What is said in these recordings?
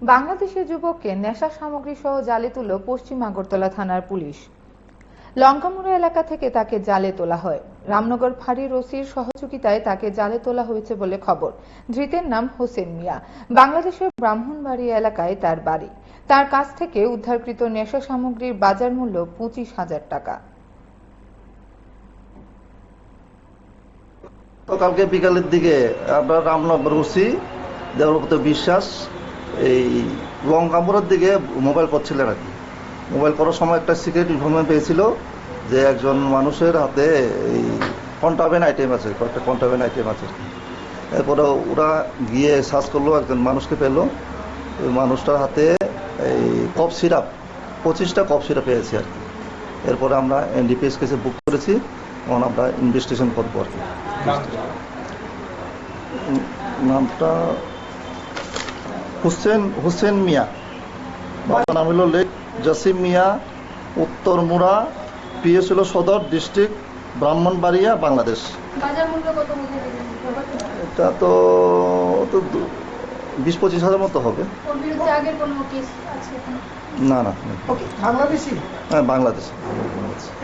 বাংলাদেশের যুবককে নেশা সামগ্রী সহ জালে তুলল পশ্চিম আগরতলা থানার পুলিশ। লঙ্কামুড়া এলাকা থেকে তাকে জালে তোলা হয়। রামনগর ফাঁড়ির ওসির সহযোগিতায় তাকে জালে তোলা হয়েছে বলে খবর। ধৃতের নাম হোসেন মিয়া। বাংলাদেশের ব্রাহ্মণবাড়িয়া এলাকায় তার বাড়ি। তার কাছ থেকে উদ্ধারকৃত নেশা সামগ্রীর বাজার মূল্য 25,000 টাকা। কালকে বিকালের দিকে আমরা রামনগর ওসি দেবব্রত বিশ্বাস এই লঙ্কামুড়ার দিকে মোবাইল করছিলেন আর কি। মোবাইল করার সময় একটা সিক্রেট ইনফরমেশন পেয়েছিল যে একজন মানুষের হাতে এই কন্ট্রাব্যান্ড আইটেম আছে, কয়েকটা কন্ট্রাব্যান্ড আইটেম আছে। এরপরে ওরা গিয়ে সার্চ করলো, একজন মানুষকে পেলো। ওই মানুষটার হাতে এই কফ সিরাপ 25টা কফ সিরাপ পেয়েছি আর কি। এরপরে আমরা এনডিপিএস কেসে বুক করেছি, তখন আমরা ইনভেস্টিগেশন করবো আর কি। নামটা হোসেন মিয়া, বাবার নাম হলো লেক জসিম মিয়া, উত্তরমুড়া, পিএস হলো সদর ডিস্ট্রিক্ট, ব্রাহ্মণবাড়িয়া, বাংলাদেশ। এটা তো 20-25 হাজার মতো হবে। না না, বাংলাদেশি? হ্যাঁ বাংলাদেশ।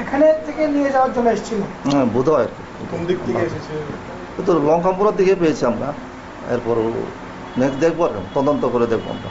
এখানে থেকে নিয়ে যাওয়ার জন্য এসেছিল? হ্যাঁ বোধ হয়। কোন দিক থেকে এসেছে? তো লঙ্কামপুরার দিকে পেয়েছি আমরা। এরপর নেক্সট দেখবো, তদন্ত করে দেখবো আমরা।